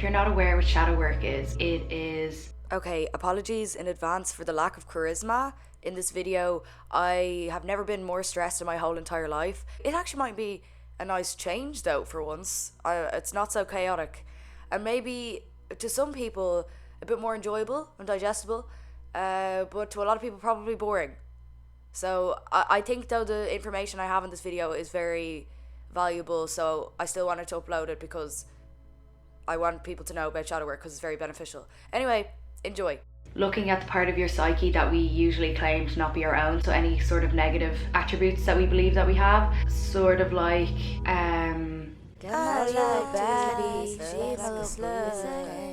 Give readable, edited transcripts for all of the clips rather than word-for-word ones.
if you're not aware what shadow work is, it is... Okay, apologies in advance for the lack of charisma in this video. I have never been more stressed in my whole entire life. It actually might be a nice change though for once. It's not so chaotic. And maybe to some people a bit more enjoyable and digestible, but to a lot of people probably boring. So I think though the information I have in this video is very valuable, so I still wanted to upload it because I want people to know about shadow work because it's very beneficial. Anyway, enjoy. Looking at the part of your psyche that we usually claim to not be our own, so any sort of negative attributes that we believe that we have, sort of like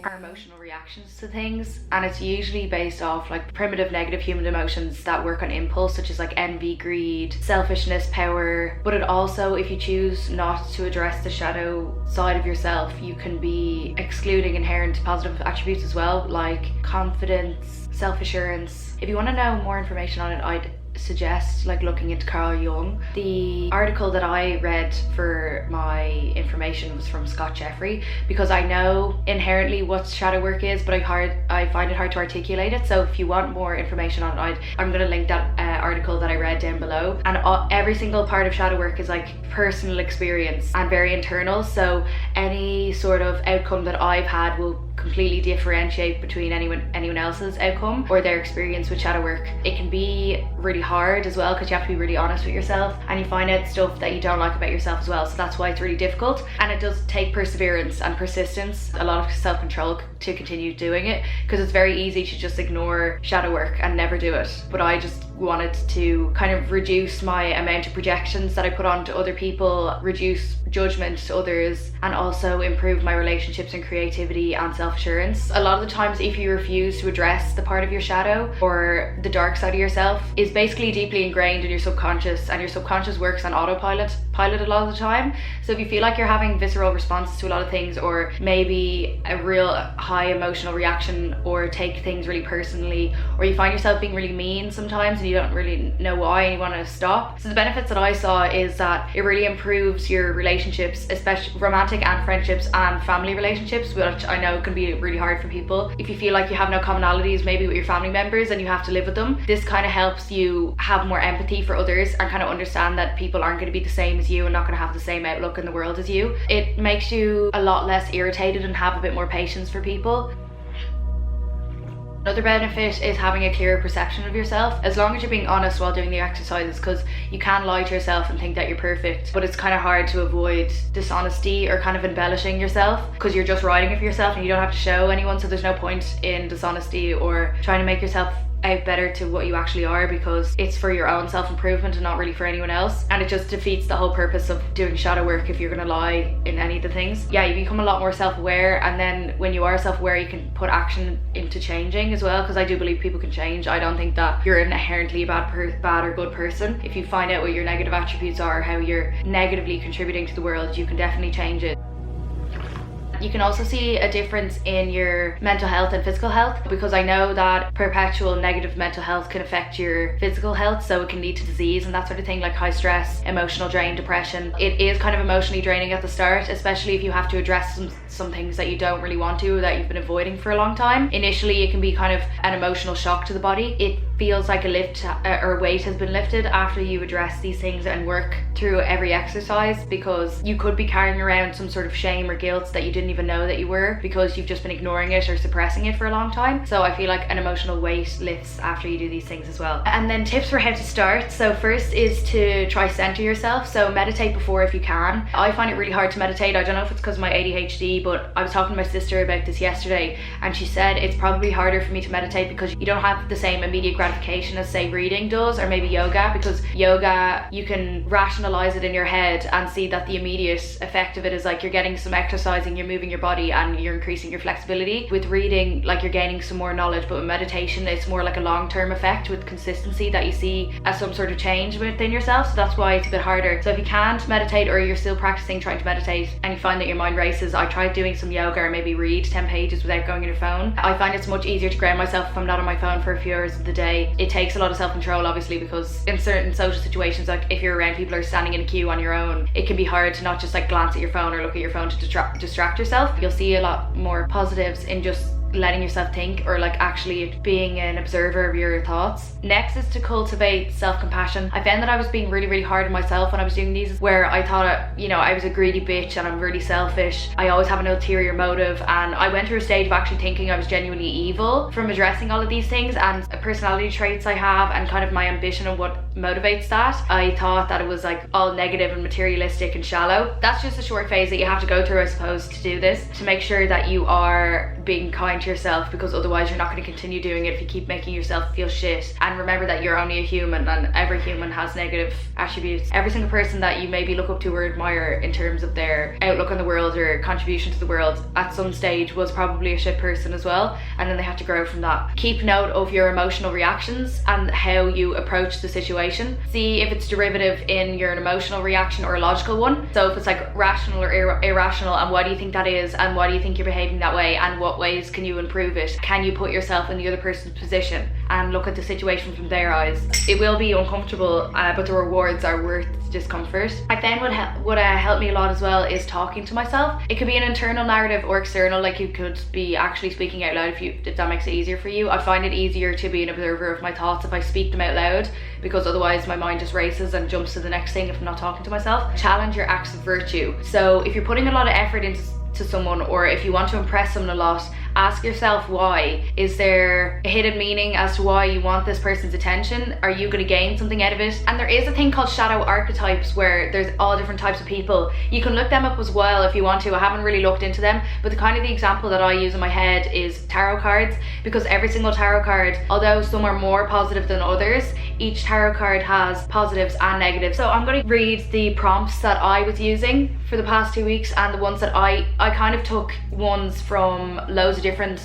our emotional reactions to things, and it's usually based off like primitive negative human emotions that work on impulse, such as like envy, greed, selfishness, power. But it also, if you choose not to address the shadow side of yourself, you can be excluding inherent positive attributes as well, like confidence, self-assurance. If you want to know more information on it, I'd suggest like looking into Carl Jung. The article that I read for my information was from Scott Jeffrey, because I know inherently what shadow work is, but I find it hard to articulate it. So if you want more information on it, I'm going to link that article that I read down below. And every single part of shadow work is like personal experience and very internal, so any sort of outcome that I've had will completely differentiate between anyone else's outcome or their experience with shadow work. It can be really hard as well because you have to be really honest with yourself, and you find out stuff that you don't like about yourself as well, so that's why it's really difficult. And it does take perseverance and persistence, a lot of self-control to continue doing it, because it's very easy to just ignore shadow work and never do it. But I just wanted to kind of reduce my amount of projections that I put onto other people, reduce judgment to others, and also improve my relationships and creativity and self-assurance. A lot of the times, if you refuse to address the part of your shadow or the dark side of yourself, is basically deeply ingrained in your subconscious, and your subconscious works on autopilot a lot of the time. So if you feel like you're having visceral responses to a lot of things, or maybe a real high emotional reaction, or take things really personally, or you find yourself being really mean sometimes and you don't really know why and you want to stop. So the benefits that I saw is that it really improves your relationships, especially romantic and friendships and family relationships, which I know can be really hard for people. If you feel like you have no commonalities maybe with your family members and you have to live with them, this kind of helps you have more empathy for others and kind of understand that people aren't going to be the same as you and not going to have the same outlook in the world as you. It makes you a lot less irritated and have a bit more patience for people. Another benefit is having a clearer perception of yourself, as long as you're being honest while doing the exercises, because you can lie to yourself and think that you're perfect, but it's kind of hard to avoid dishonesty or kind of embellishing yourself, because you're just writing it for yourself and you don't have to show anyone, so there's no point in dishonesty or trying to make yourself out better to what you actually are, because it's for your own self-improvement and not really for anyone else, and it just defeats the whole purpose of doing shadow work if you're going to lie in any of the things. Yeah, you become a lot more self-aware, and then when you are self-aware you can put action into changing as well, because I do believe people can change. I don't think that you're inherently a bad or good person. If you find out what your negative attributes are, how you're negatively contributing to the world, you can definitely change it. You can also see a difference in your mental health and physical health, because I know that perpetual negative mental health can affect your physical health, so it can lead to disease and that sort of thing, like high stress, emotional drain, depression. It is kind of emotionally draining at the start, especially if you have to address some things that you don't really want to, that you've been avoiding for a long time. Initially it can be kind of an emotional shock to the body. It feels like a lift or weight has been lifted after you address these things and work through every exercise, because you could be carrying around some sort of shame or guilt that you didn't even know that you were, because you've just been ignoring it or suppressing it for a long time. So I feel like an emotional weight lifts after you do these things as well. And then tips for how to start. So first is to try center yourself. So meditate before if you can. I find it really hard to meditate. I don't know if it's because of my ADHD, but I was talking to my sister about this yesterday, and she said it's probably harder for me to meditate because you don't have the same immediate gratification as say reading does, or maybe yoga, because yoga you can rationalize it in your head and see that the immediate effect of it is like you're getting some exercising, you're moving your body and you're increasing your flexibility. With reading, like you're gaining some more knowledge, but with meditation it's more like a long-term effect with consistency that you see as some sort of change within yourself. So that's why it's a bit harder. So if you can't meditate, or you're still practicing trying to meditate and you find that your mind races, I tried doing some yoga or maybe read 10 pages without going on your phone. I find it's much easier to ground myself if I'm not on my phone for a few hours of the day, day. It takes a lot of self-control, obviously, because in certain social situations, like if you're around people who are standing in a queue on your own, it can be hard to not just like glance at your phone or look at your phone to distract yourself. You'll see a lot more positives in just letting yourself think, or like actually being an observer of your thoughts. Next is to cultivate self-compassion. I found that I was being really hard on myself when I was doing these, where I thought, I was a greedy bitch and I'm really selfish. I always have an ulterior motive, and I went through a stage of actually thinking I was genuinely evil from addressing all of these things and personality traits I have and kind of my ambition and what motivates that. I thought that it was like all negative and materialistic and shallow. That's just a short phase that you have to go through, I suppose, to do this, to make sure that you are being kind to yourself, because otherwise you're not going to continue doing it if you keep making yourself feel shit. And remember that you're only a human, and every human has negative attributes. Every single person that you maybe look up to or admire in terms of their outlook on the world or contribution to the world at some stage was probably a shit person as well, and then they have to grow from that. Keep note of your emotional reactions and how you approach the situation. See if it's derivative in your emotional reaction or a logical one. So if it's like rational or irrational, and why do you think that is, and why do you think you're behaving that way, and what ways can you improve it? Can you put yourself in the other person's position and look at the situation from their eyes? It will be uncomfortable, but the rewards are worth the discomfort. I found what helped me a lot as well is talking to myself. It could be an internal narrative or external, like you could be actually speaking out loud if that makes it easier for you. I find it easier to be an observer of my thoughts if I speak them out loud, because otherwise my mind just races and jumps to the next thing if I'm not talking to myself. Challenge your acts of virtue. So if you're putting a lot of effort into someone, or if you want to impress someone a lot, ask yourself why. Is there a hidden meaning as to why you want this person's attention? Are you going to gain something out of it? And there is a thing called shadow archetypes, where there's all different types of people. You can look them up as well if you want to. I haven't really looked into them, but the example that I use in my head is tarot cards, because every single tarot card, although some are more positive than others, each tarot card has positives and negatives. So I'm going to read the prompts that I was using for the past 2 weeks, and the ones that I kind of took ones from loads of different,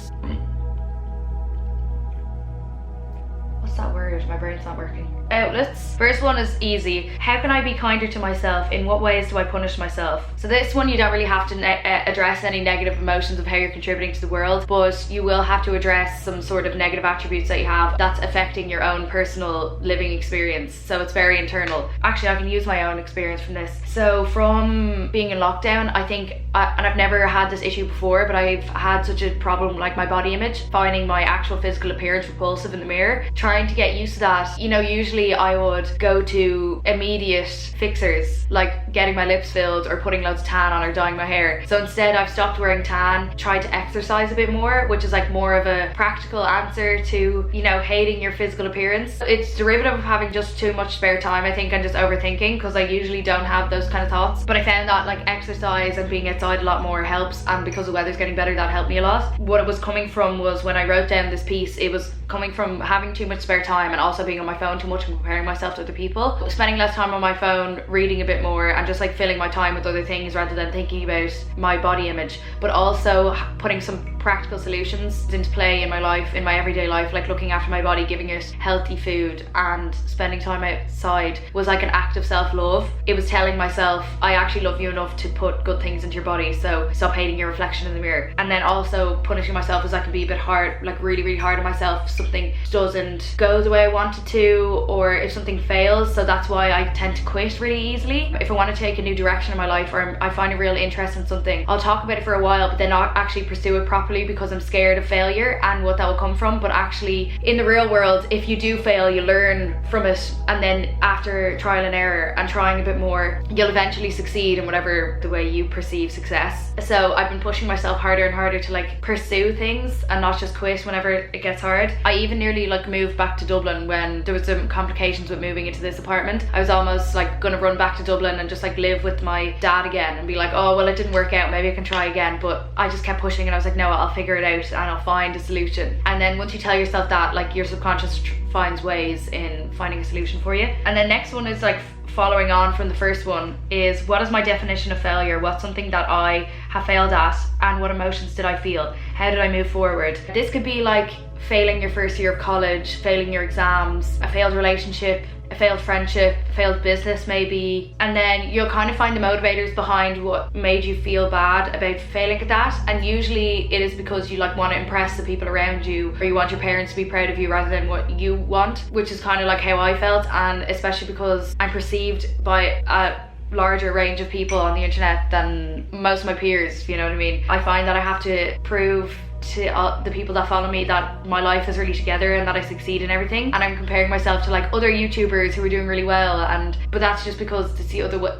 what's that word? My brain's not working. Outlets. First one is easy. How can I be kinder to myself? In what ways do I punish myself? So this one, you don't really have to address any negative emotions of how you're contributing to the world, but you will have to address some sort of negative attributes that you have that's affecting your own personal living experience. So it's very internal. Actually, I can use my own experience from this. So from being in lockdown, I think, and I've never had this issue before, but I've had such a problem like my body image, finding my actual physical appearance repulsive in the mirror, trying to get used to that. Usually I would go to immediate fixers, like getting my lips filled or putting loads of tan on or dyeing my hair. So instead I've stopped wearing tan, tried to exercise a bit more, which is like more of a practical answer to, hating your physical appearance. It's derivative of having just too much spare time, I think, and just overthinking, because I usually don't have those kind of thoughts. But I found that like exercise and being outside a lot more helps, and because the weather's getting better, that helped me a lot. What it was coming from was, when I wrote down this piece, it was coming from having too much spare time and also being on my phone too much and comparing myself to other people. Spending less time on my phone, reading a bit more, and just like filling my time with other things rather than thinking about my body image. But also putting some practical solutions into play in my life, in my everyday life, like looking after my body, giving it healthy food, and spending time outside was like an act of self-love. It was telling myself, I actually love you enough to put good things into your body, so stop hating your reflection in the mirror. And then also punishing myself, as I can be a bit hard, like really hard on myself if something doesn't go the way I want it to, or if something fails. So that's why I tend to quit really easily. If I want to take a new direction in my life, or I find a real interest in something, I'll talk about it for a while, but then not actually pursue it properly, because I'm scared of failure and what that will come from. But actually in the real world, if you do fail, you learn from it, and then after trial and error and trying a bit more, you'll eventually succeed in whatever the way you perceive success. So I've been pushing myself harder and harder to like pursue things and not just quit whenever it gets hard. I even nearly like moved back to Dublin when there was some complications with moving into this apartment. I was almost like gonna run back to Dublin and just like live with my dad again and be like, oh well, it didn't work out, maybe I can try again. But I just kept pushing, and I was like, no, I'll figure it out and I'll find a solution. And then once you tell yourself that, like your subconscious finds ways in finding a solution for you. And then next one is like following on from the first one, is what is my definition of failure? What's something that I have failed at, and what emotions did I feel? How did I move forward? This could be like failing your first year of college, failing your exams, a failed relationship, a failed friendship, a failed business maybe, and then you'll kind of find the motivators behind what made you feel bad about failing at that. And usually it is because you like want to impress the people around you, or you want your parents to be proud of you rather than what you want, which is kind of like how I felt. And especially because I'm perceived by a larger range of people on the internet than most of my peers, if you know what I mean. I find that I have to prove to the people that follow me that my life is really together and that I succeed in everything, and I'm comparing myself to like other YouTubers who are doing really well, but that's just because it's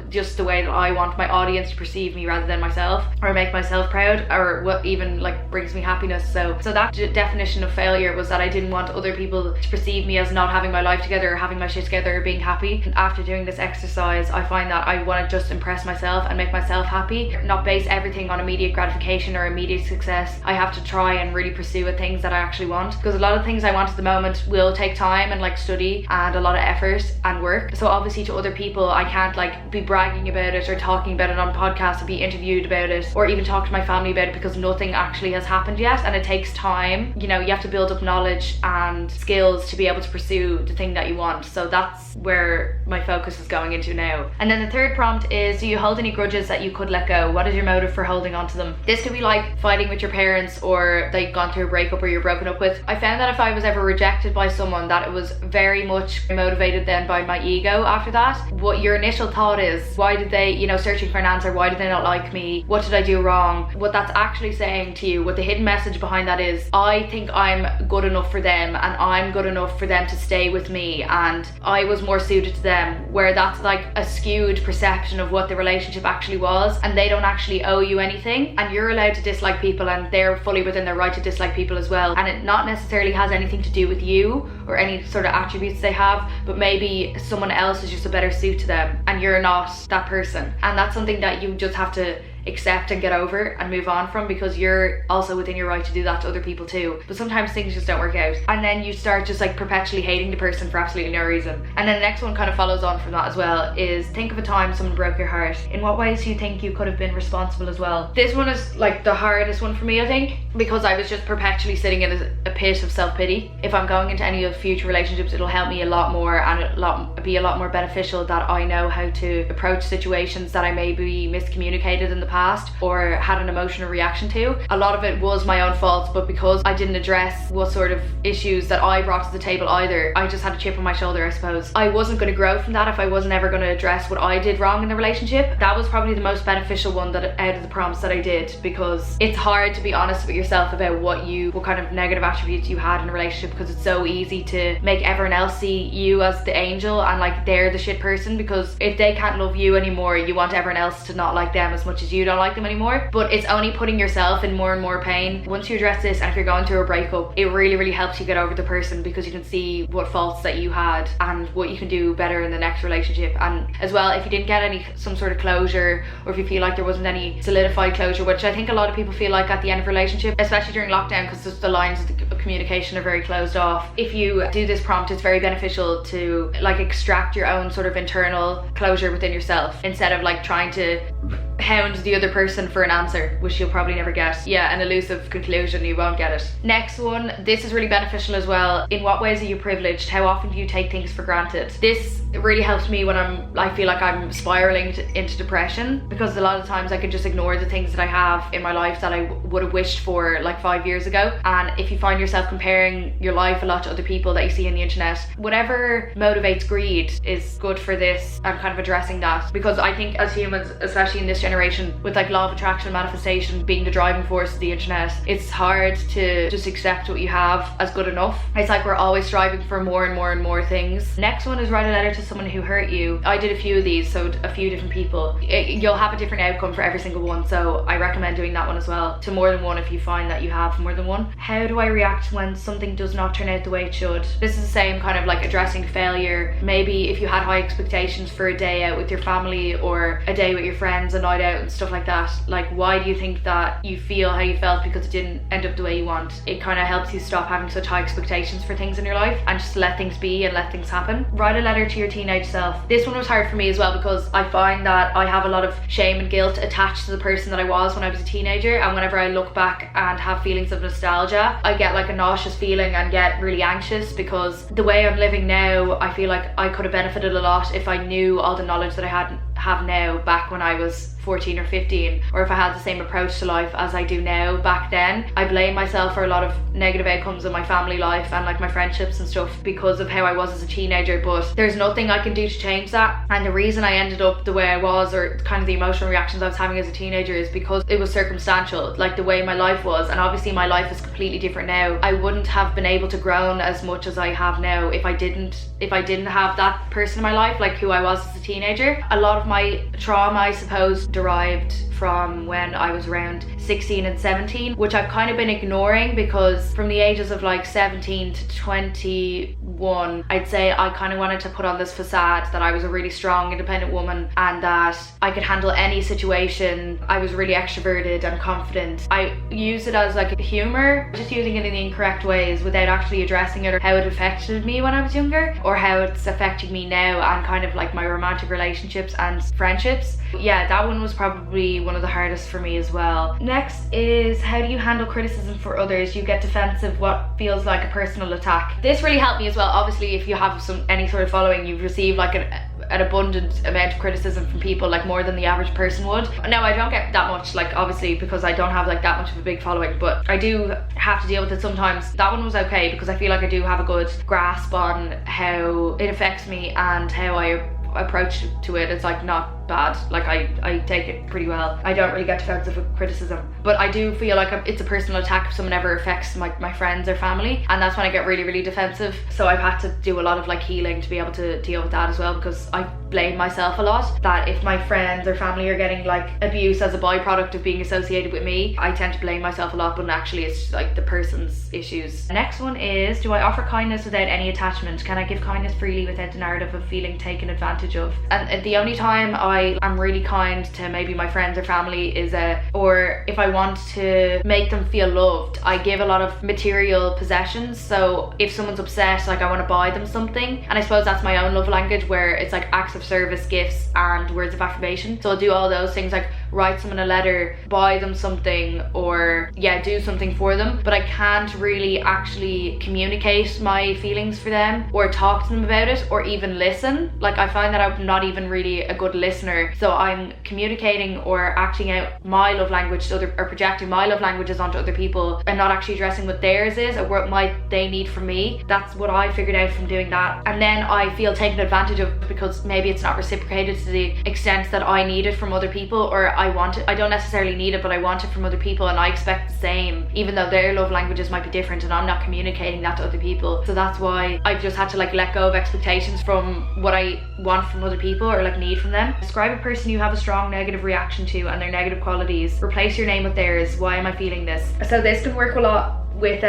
just the way that I want my audience to perceive me rather than myself, or make myself proud, or what even like brings me happiness. So that definition of failure was that I didn't want other people to perceive me as not having my life together, or having my shit together, or being happy. And after doing this exercise, I find that I want to just impress myself and make myself happy, not base everything on immediate gratification or immediate success. I have to try and really pursue things that I actually want, because a lot of things I want at the moment will take time and like study and a lot of effort and work. So obviously to other people I can't like be bragging about it or talking about it on podcasts or be interviewed about it, or even talk to my family about it, because nothing actually has happened yet, and it takes time. You know, you have to build up knowledge and skills to be able to pursue the thing that you want. So that's where my focus is going into now. And then the third prompt is, do you hold any grudges that you could let go? What is your motive for holding on to them? This could be like fighting with your parents, or that you've gone through a breakup or you're broken up with. I found that if I was ever rejected by someone, that it was very much motivated then by my ego after that. What your initial thought is, why did they, you know, searching for an answer, why did they not like me? What did I do wrong? What that's actually saying to you, what the hidden message behind that is, I think I'm good enough for them, and I'm good enough for them to stay with me, and I was more suited to them. Where that's like a skewed perception of what the relationship actually was, and they don't actually owe you anything, and you're allowed to dislike people, and they're fully within their right to dislike people as well. And it not necessarily has anything to do with you or any sort of attributes they have, but maybe someone else is just a better suit to them and you're not that person. And that's something that you just have to accept and get over and move on from, because you're also within your right to do that to other people too. But sometimes things just don't work out, and then you start just like perpetually hating the person for absolutely no reason. And then the next one kind of follows on from that as well, is think of a time someone broke your heart. In what ways do you think you could have been responsible as well? This one is like the hardest one for me, I think, because I was just perpetually sitting in a pit of self-pity. If I'm going into any of future relationships, it'll help me a lot more, and it'll be a lot more beneficial that I know how to approach situations that I maybe miscommunicated in the past or had an emotional reaction to. A lot of it was my own fault, but because I didn't address what sort of issues that I brought to the table either, I just had a chip on my shoulder, I suppose. I wasn't going to grow from that if I wasn't ever going to address what I did wrong in the relationship. That was probably the most beneficial one that out of the prompts that I did, because it's hard to be honest with yourself about what kind of negative attributes you had in a relationship, because it's so easy to make everyone else see you as the angel and like they're the shit person, because if they can't love you anymore, you want everyone else to not like them as much as you don't like them anymore. But it's only putting yourself in more and more pain. Once you address this, and if you're going through a breakup, it really helps you get over the person, because you can see what faults that you had and what you can do better in the next relationship. And as well, if you didn't get some sort of closure, or if you feel like there wasn't any solidified closure, which I think a lot of people feel like at the end of a relationship, especially during lockdown, because the lines of communication are very closed off. If you do this prompt, it's very beneficial to like extract your own sort of internal closure within yourself, instead of like trying to hound the other person for an answer, which you'll probably never get. Yeah, an elusive conclusion, you won't get it. Next one, this is really beneficial as well. In what ways are you privileged? How often do you take things for granted? This really helps me when I feel like I'm spiraling into depression, because a lot of times I can just ignore the things that I have in my life that I would have wished for like 5 years ago. And if you find yourself comparing your life a lot to other people that you see on the internet, whatever motivates greed is good for this, and kind of addressing that, because I think as humans, especially in this generation, with like law of attraction, manifestation being the driving force of the internet, it's hard to just accept what you have as good enough. It's like we're always striving for more and more and more things. Next one is write a letter to someone who hurt you. I did a few of these, so a few different people. You'll have a different outcome for every single one, so I recommend doing that one as well, to more than one if you find that you have more than one. How do I react when something does not turn out the way it should? This is the same kind of like addressing failure. Maybe if you had high expectations for a day out with your family or a day with your friends, and inside out and stuff like that. Like, why do you think that you feel how you felt because it didn't end up the way you want? It kind of helps you stop having such high expectations for things in your life and just let things be and let things happen. Write a letter to your teenage self. This one was hard for me as well because I find that I have a lot of shame and guilt attached to the person that I was when I was a teenager, and whenever I look back and have feelings of nostalgia, I get like a nauseous feeling and get really anxious because the way I'm living now, I feel like I could have benefited a lot if I knew all the knowledge that I have now back when I was 14 or 15, or if I had the same approach to life as I do now back then. I blame myself for a lot of negative outcomes in my family life and like my friendships and stuff because of how I was as a teenager, but there's nothing I can do to change that. And the reason I ended up the way I was, or kind of the emotional reactions I was having as a teenager, is because it was circumstantial, like the way my life was. And obviously my life is completely different now. I wouldn't have been able to grow as much as I have now if I didn't have that person in my life, like who I was as a teenager. A lot of my trauma, I suppose, derived from when I was around 16 and 17, which I've kind of been ignoring because from the ages of like 17 to 21, I'd say I kind of wanted to put on this facade that I was a really strong, independent woman and that I could handle any situation. I was really extroverted and confident. I used it as like a humor, just using it in the incorrect ways without actually addressing it or how it affected me when I was younger or how it's affecting me now and kind of like my romantic relationships and friendships. Yeah, that one was probably one of the hardest for me as well. Next is, how do you handle criticism for others? You get defensive, what feels like a personal attack. This really helped me as well. Obviously, if you have any sort of following, you've received like an abundant amount of criticism from people, like more than the average person would. No, I don't get that much, like obviously because I don't have like that much of a big following, but I do have to deal with it sometimes. That one was okay because I feel like I do have a good grasp on how it affects me and how I approach to it. It's like not bad, like I take it pretty well. I don't really get defensive with criticism, but I do feel like it's a personal attack if someone ever affects my friends or family, and that's when I get really, really defensive. So I've had to do a lot of like healing to be able to deal with that as well, because I blame myself a lot that if my friends or family are getting like abuse as a byproduct of being associated with me, I tend to blame myself a lot, but actually it's like the person's issues. Next one is, do I offer kindness without any attachment? Can I give kindness freely without the narrative of feeling taken advantage of? And the only time I'm really kind to maybe my friends or family is or if I want to make them feel loved, I give a lot of material possessions. So if someone's upset, like I want to buy them something, and I suppose that's my own love language, where it's like acts of service, gifts and words of affirmation. So I'll do all those things, like write someone a letter, buy them something, or yeah, do something for them. But I can't really actually communicate my feelings for them or talk to them about it or even listen. Like I find that I'm not even really a good listener. So I'm communicating or acting out my love language to or projecting my love languages onto other people and not actually addressing what theirs is or what might they need from me. That's what I figured out from doing that. And then I feel taken advantage of because maybe it's not reciprocated to the extent that I need it from other people, or I want it. I don't necessarily need it, but I want it from other people, and I expect the same, even though their love languages might be different and I'm not communicating that to other people. So that's why I've just had to like let go of expectations from what I want from other people or like need from them. Describe a person you have a strong negative reaction to and their negative qualities. Replace your name with theirs. Why am I feeling this? So this can work a lot with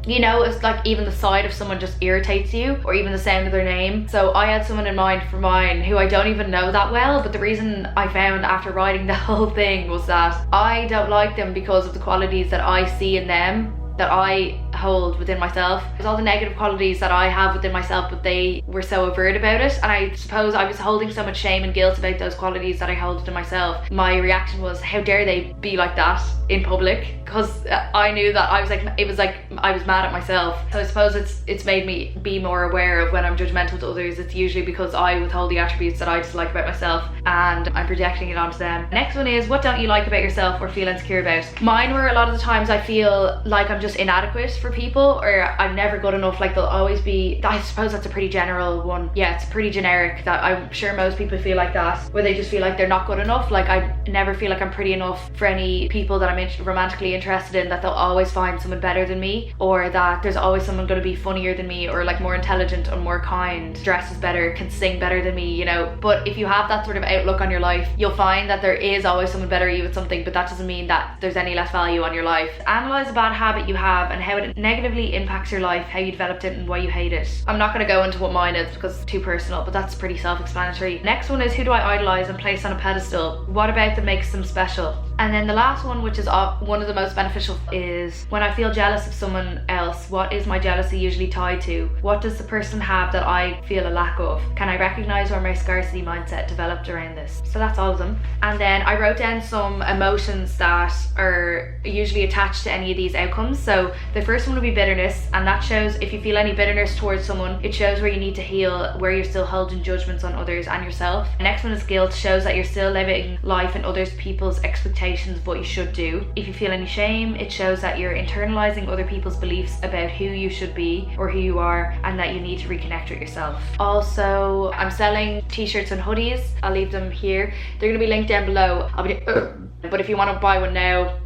you know, it's like even the sight of someone just irritates you, or even the sound of their name. So I had someone in mind for mine who I don't even know that well, but the reason I found after writing the whole thing was that I don't like them because of the qualities that I see in them that I hold within myself. There's all the negative qualities that I have within myself, but they were so overt about it, and I suppose I was holding so much shame and guilt about those qualities that I hold within myself. My reaction was, how dare they be like that in public? Because I knew that I was like, it was like I was mad at myself. So I suppose it's made me be more aware of when I'm judgmental to others. It's usually because I withhold the attributes that I dislike about myself and I'm projecting it onto them. Next one is, what don't you like about yourself or feel insecure about? Mine were a lot of the times I feel like I'm just inadequate for people, or I'm never good enough. Like there'll always be, I suppose that's a pretty general one. Yeah, it's pretty generic, that I'm sure most people feel like that, where they just feel like they're not good enough. Like I never feel like I'm pretty enough for any people that I'm romantically interested in, that they'll always find someone better than me, or that there's always someone going to be funnier than me, or like more intelligent or more kind, dresses better, can sing better than me, you know. But if you have that sort of outlook on your life, you'll find that there is always someone better at you at something, but that doesn't mean that there's any less value on your life. Analyze a bad habit you you have and how it negatively impacts your life, how you developed it and why you hate it. I'm not going to go into what mine is because it's too personal, but that's pretty self-explanatory. Next one is, who do I idolize and place on a pedestal? What about them makes them special? And then the last one, which is one of the most beneficial, is when I feel jealous of someone else, what is my jealousy usually tied to? What does the person have that I feel a lack of? Can I recognize where my scarcity mindset developed around this? So that's all of them. And then I wrote down some emotions that are usually attached to any of these outcomes. So the first one would be bitterness, and that shows if you feel any bitterness towards someone, it shows where you need to heal, where you're still holding judgments on others and yourself. The next one is guilt, shows that you're still living life in other people's expectations of what you should do. If you feel any shame, it shows that you're internalizing other people's beliefs about who you should be or who you are, and that you need to reconnect with yourself. Also, I'm selling t-shirts and hoodies. I'll leave them here. They're going to be linked down below. But if you want to buy one now,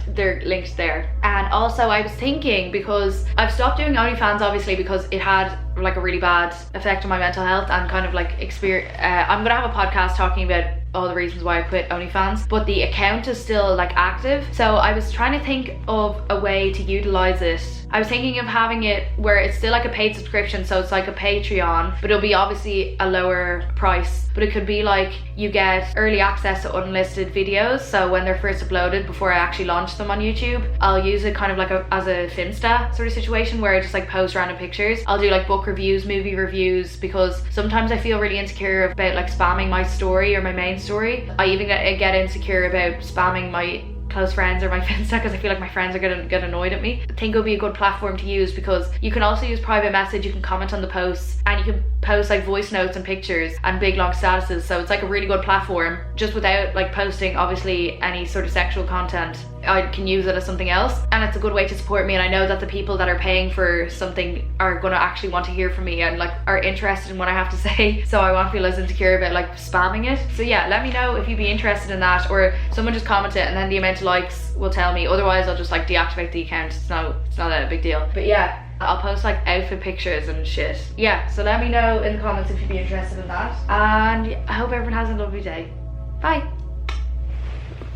they're linked there. And also I was thinking, because I've stopped doing OnlyFans obviously because it had like a really bad effect on my mental health and kind of like I'm gonna have a podcast talking about all the reasons why I quit OnlyFans, but the account is still like active. So I was trying to think of a way to utilize it. I was thinking of having it where it's still like a paid subscription, so it's like a Patreon, but it'll be obviously a lower price. But it could be like you get early access to unlisted videos, so when they're first uploaded, before I actually launch them on YouTube, I'll use it kind of like as a Finsta sort of situation where I just like post random pictures. I'll do like book reviews, movie reviews, because sometimes I feel really insecure about like spamming my story or my main story. I even get insecure about spamming my close friends or my Finsta because I feel like my friends are gonna get annoyed at me. I think it would be a good platform to use because you can also use private message, you can comment on the posts, and you can post like voice notes and pictures and big long statuses. So it's like a really good platform just without like posting obviously any sort of sexual content. I can use it as something else, and it's a good way to support me, and I know that the people that are paying for something are going to actually want to hear from me and like are interested in what I have to say, so I won't feel as insecure about like spamming it. So yeah, let me know if you'd be interested in that, or someone just comment it and then the amount of likes will tell me. Otherwise I'll just like deactivate the account. It's not a big deal. But yeah, I'll post like outfit pictures and shit. Yeah, so let me know in the comments if you'd be interested in that, and I hope everyone has a lovely day. Bye.